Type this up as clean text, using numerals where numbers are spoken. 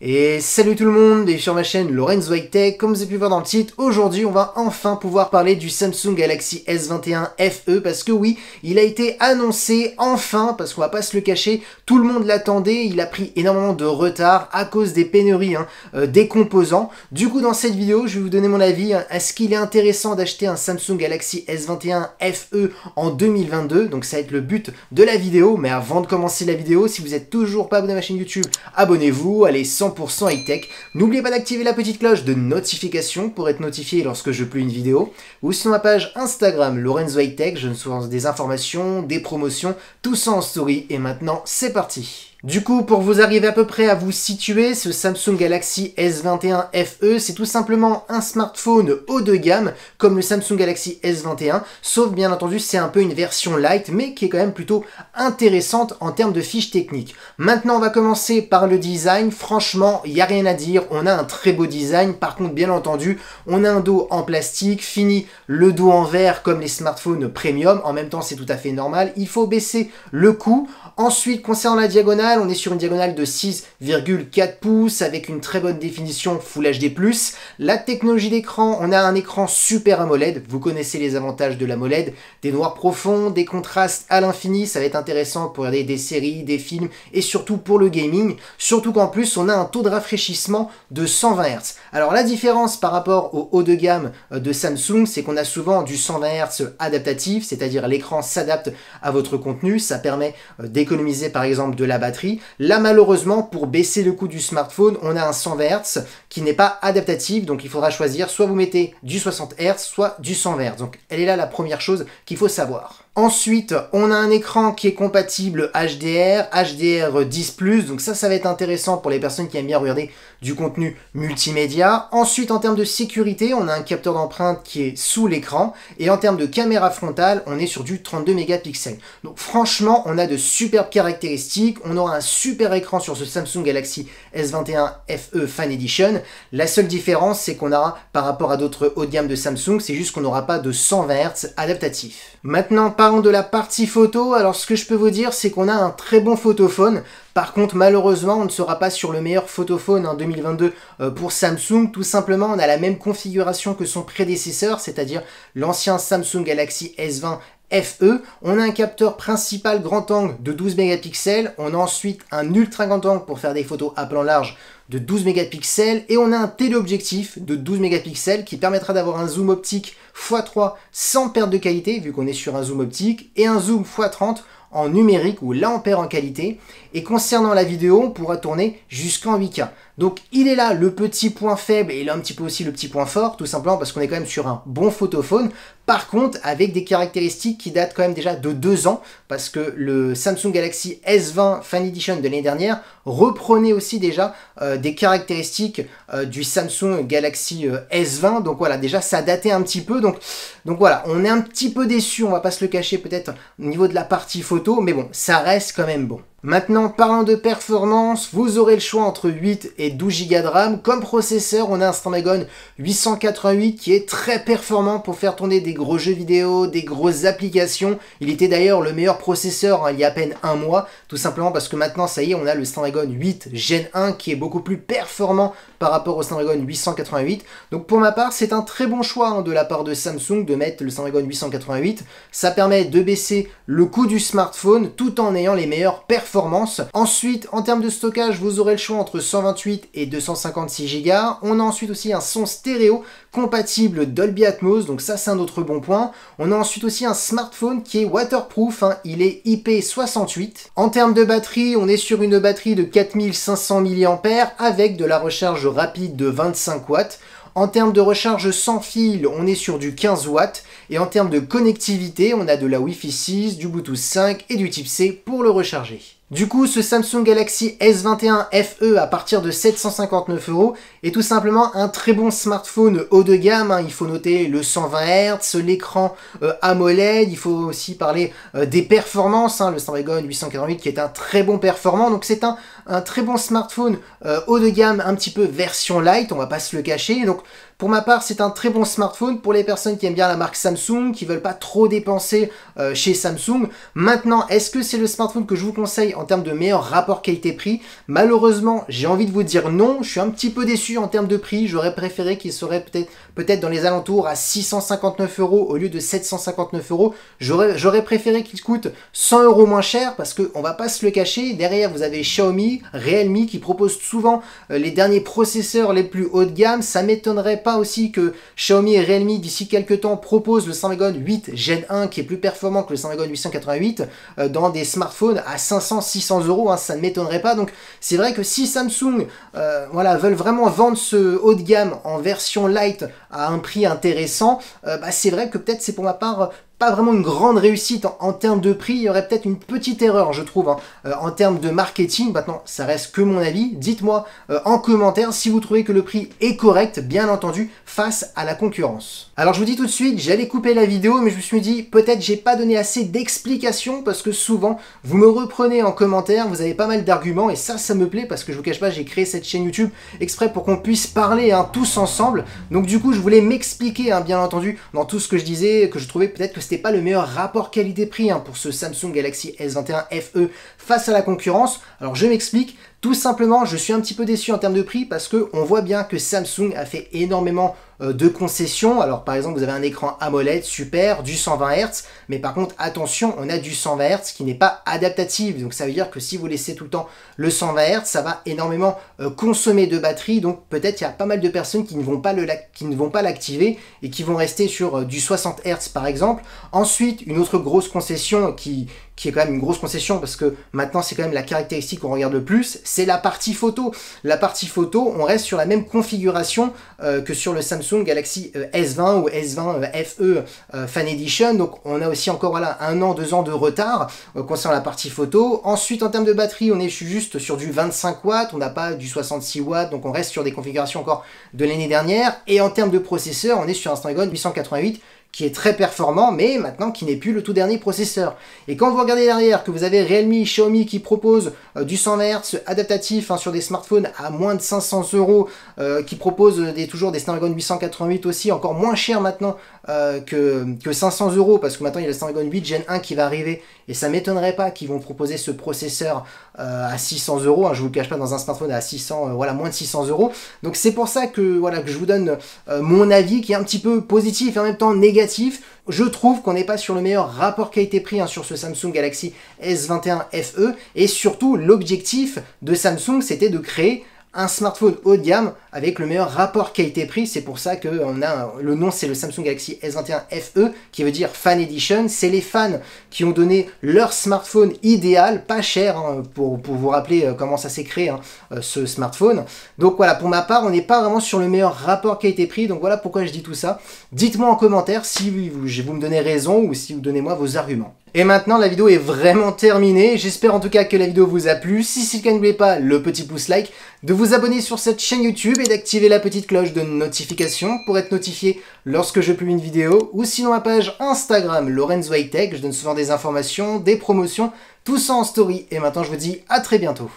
Et salut tout le monde, et sur ma chaîne Lorenzo High Tech, comme vous avez pu voir dans le titre, aujourd'hui on va enfin pouvoir parler du Samsung Galaxy S21 FE, parce que oui, il a été annoncé enfin, parce qu'on va pas se le cacher, tout le monde l'attendait, il a pris énormément de retard à cause des pénuries des composants. Du coup dans cette vidéo, je vais vous donner mon avis, est-ce qu'il est intéressant d'acheter un Samsung Galaxy S21 FE en 2022, donc ça va être le but de la vidéo, mais avant de commencer la vidéo, si vous n'êtes toujours pas abonné à ma chaîne YouTube, abonnez-vous, allez 100% high-tech. N'oubliez pas d'activer la petite cloche de notification pour être notifié lorsque je publie une vidéo. Ou sur ma page Instagram Lorenzo High Tech, je source des informations, des promotions, tout ça en story. Et maintenant, c'est parti. Du coup, pour vous arriver à peu près à vous situer, ce Samsung Galaxy S21 FE, c'est tout simplement un smartphone haut de gamme, comme le Samsung Galaxy S21, sauf bien entendu, c'est un peu une version light, mais qui est quand même plutôt intéressante en termes de fiches techniques. Maintenant, on va commencer par le design. Franchement, il n'y a rien à dire, on a un très beau design. Par contre, bien entendu, on a un dos en plastique, fini le dos en verre comme les smartphones premium. En même temps, c'est tout à fait normal. Il faut baisser le coût. Ensuite, concernant la diagonale, on est sur une diagonale de 6,4 pouces avec une très bonne définition Full HD+. La technologie d'écran, on a un écran Super AMOLED. Vous connaissez les avantages de l'AMOLED. Des noirs profonds, des contrastes à l'infini. Ça va être intéressant pour regarder des séries, des films et surtout pour le gaming. Surtout qu'en plus, on a un taux de rafraîchissement de 120 Hz. Alors la différence par rapport au haut de gamme de Samsung, c'est qu'on a souvent du 120 Hz adaptatif, c'est-à-dire l'écran s'adapte à votre contenu. Ça permet d'économiser par exemple de la batterie. Là malheureusement, pour baisser le coût du smartphone, on a un 120 Hz qui n'est pas adaptatif, donc il faudra choisir, soit vous mettez du 60 Hz, soit du 120 Hz. Donc elle est là la première chose qu'il faut savoir. Ensuite, on a un écran qui est compatible HDR, HDR10+, donc ça va être intéressant pour les personnes qui aiment bien regarder du contenu multimédia. Ensuite, en termes de sécurité, on a un capteur d'empreinte qui est sous l'écran, et en termes de caméra frontale, on est sur du 32 mégapixels. Donc franchement, on a de superbes caractéristiques, on aura un super écran sur ce Samsung Galaxy S21 FE Fan Edition. La seule différence, c'est qu'on aura, par rapport à d'autres haut de gamme de Samsung, c'est juste qu'on n'aura pas de 120 Hz adaptatif. Maintenant, parlons de la partie photo. Alors ce que je peux vous dire, c'est qu'on a un très bon photophone. Par contre, malheureusement, on ne sera pas sur le meilleur photophone en 2022 pour Samsung. Tout simplement, on a la même configuration que son prédécesseur, c'est-à-dire l'ancien Samsung Galaxy S20 FE. On a un capteur principal grand angle de 12 mégapixels. On a ensuite un ultra grand angle pour faire des photos à plan large de 12 mégapixels. Et on a un téléobjectif de 12 mégapixels qui permettra d'avoir un zoom optique x3 sans perte de qualité, vu qu'on est sur un zoom optique, et un zoom x30 en numérique, où là on perd en qualité. Et concernant la vidéo, on pourra tourner jusqu'en 8K. Donc il est là le petit point faible, et là un petit peu aussi le petit point fort, tout simplement parce qu'on est quand même sur un bon photophone. Par contre, avec des caractéristiques qui datent quand même déjà de 2 ans, parce que le Samsung Galaxy S20 Fan Edition de l'année dernière reprenait aussi déjà des caractéristiques du Samsung Galaxy S20. Donc voilà, déjà ça datait un petit peu. Donc voilà, on est un petit peu déçu, on va pas se le cacher peut-être au niveau de la partie photo, mais bon, ça reste quand même bon. Maintenant, parlant de performance, vous aurez le choix entre 8 et 12 Go de RAM. Comme processeur, on a un Snapdragon 888 qui est très performant pour faire tourner des gros jeux vidéo, des grosses applications. Il était d'ailleurs le meilleur processeur il y a à peine un mois, tout simplement parce que maintenant, ça y est, on a le Snapdragon 8 Gen 1 qui est beaucoup plus performant par rapport au Snapdragon 888. Donc pour ma part, c'est un très bon choix de la part de Samsung de mettre le Snapdragon 888. Ça permet de baisser le coût du smartphone tout en ayant les meilleures performances. Ensuite, en termes de stockage, vous aurez le choix entre 128 et 256 Go. On a ensuite aussi un son stéréo compatible Dolby Atmos, donc ça c'est un autre bon point. On a ensuite aussi un smartphone qui est waterproof, il est IP68. En termes de batterie, on est sur une batterie de 4500 mAh avec de la recharge rapide de 25 watts. En termes de recharge sans fil, on est sur du 15 watts. Et en termes de connectivité, on a de la Wi-Fi 6, du Bluetooth 5 et du type C pour le recharger. Du coup, ce Samsung Galaxy S21 FE à partir de 759 € est tout simplement un très bon smartphone haut de gamme. Il faut noter le 120 Hz, l'écran AMOLED, il faut aussi parler des performances. Le Snapdragon 888 qui est un très bon performant. Donc c'est un très bon smartphone haut de gamme, un petit peu version light, on va pas se le cacher. Donc pour ma part, c'est un très bon smartphone pour les personnes qui aiment bien la marque Samsung, qui veulent pas trop dépenser chez Samsung. Maintenant, est-ce que c'est le smartphone que je vous conseille en termes de meilleur rapport qualité-prix? Malheureusement, j'ai envie de vous dire non. Je suis un petit peu déçu en termes de prix. J'aurais préféré qu'il serait peut-être dans les alentours à 659 € au lieu de 759 €. J'aurais préféré qu'il coûte 100 € moins cher parce qu'on va pas se le cacher. Derrière, vous avez Xiaomi, Realme qui proposent souvent les derniers processeurs les plus haut de gamme. Ça m'étonnerait pas aussi que Xiaomi et Realme d'ici quelques temps proposent le Snapdragon 8 Gen 1 qui est plus performant que le Snapdragon 888 dans des smartphones à 500-600 €, hein, ça ne m'étonnerait pas. Donc c'est vrai que si Samsung voilà, veulent vraiment vendre ce haut de gamme en version light à un prix intéressant, c'est vrai que peut-être c'est pour ma part pas vraiment une grande réussite en termes de prix. Il y aurait peut-être une petite erreur, je trouve, en termes de marketing. Maintenant, ça reste que mon avis. Dites-moi en commentaire si vous trouvez que le prix est correct, bien entendu, face à la concurrence. Alors, je vous dis tout de suite, j'allais couper la vidéo, mais je me suis dit, peut-être j'ai pas donné assez d'explications, parce que souvent, vous me reprenez en commentaire, vous avez pas mal d'arguments, et ça me plaît, parce que je vous cache pas, j'ai créé cette chaîne YouTube exprès pour qu'on puisse parler tous ensemble. Donc du coup, je voulais m'expliquer, bien entendu, dans tout ce que je disais, que je trouvais peut-être que c'était pas le meilleur rapport qualité-prix pour ce Samsung Galaxy S21 FE face à la concurrence. Alors je m'explique. Tout simplement, je suis un petit peu déçu en termes de prix parce que on voit bien que Samsung a fait énormément de concessions. Alors par exemple, vous avez un écran AMOLED super, du 120 Hz, mais par contre, attention, on a du 120 Hz qui n'est pas adaptatif. Donc ça veut dire que si vous laissez tout le temps le 120 Hz, ça va énormément consommer de batterie. Donc peut-être il y a pas mal de personnes qui ne vont pas l'activer et qui vont rester sur du 60 Hz par exemple. Ensuite, une autre grosse concession qui est quand même une grosse concession parce que maintenant c'est quand même la caractéristique qu'on regarde le plus, c'est la partie photo. La partie photo, on reste sur la même configuration que sur le Samsung Galaxy S20 ou S20 FE Fan Edition, donc on a aussi encore voilà 1 an, 2 ans de retard concernant la partie photo. Ensuite en termes de batterie, on est juste sur du 25 watts, on n'a pas du 66 watts, donc on reste sur des configurations encore de l'année dernière. Et en termes de processeur, on est sur un Snapdragon 888 qui est très performant, mais maintenant qui n'est plus le tout dernier processeur. Et quand vous regardez derrière, que vous avez Realme, Xiaomi qui proposent du 120 Hz adaptatif sur des smartphones à moins de 500 €, qui proposent toujours des Snapdragon 888 aussi, encore moins cher maintenant que 500 €, parce que maintenant il y a le Snapdragon 8 Gen 1 qui va arriver, et ça m'étonnerait pas qu'ils vont proposer ce processeur à 600 €, je vous le cache pas, dans un smartphone à 600, voilà, moins de 600 €. Donc c'est pour ça que, voilà, que je vous donne mon avis qui est un petit peu positif et en même temps négatif. Je trouve qu'on n'est pas sur le meilleur rapport qualité-prix sur ce Samsung Galaxy S21 FE, et surtout l'objectif de Samsung c'était de créer un smartphone haut de gamme avec le meilleur rapport qualité-prix. C'est pour ça que le nom c'est le Samsung Galaxy S21 FE qui veut dire Fan Edition. C'est les fans qui ont donné leur smartphone idéal, pas cher, pour vous rappeler comment ça s'est créé ce smartphone. Donc voilà, pour ma part on n'est pas vraiment sur le meilleur rapport qualité-prix, donc voilà pourquoi je dis tout ça. Dites-moi en commentaire si vous me donnez raison ou si vous donnez moi vos arguments. Et maintenant la vidéo est vraiment terminée, j'espère en tout cas que la vidéo vous a plu. Si c'est le cas, n'oubliez pas le petit pouce like, de vous abonner sur cette chaîne YouTube et d'activer la petite cloche de notification pour être notifié lorsque je publie une vidéo, ou sinon ma page Instagram Lorenz High Tech, je donne souvent des informations, des promotions, tout ça en story. Et maintenant je vous dis à très bientôt.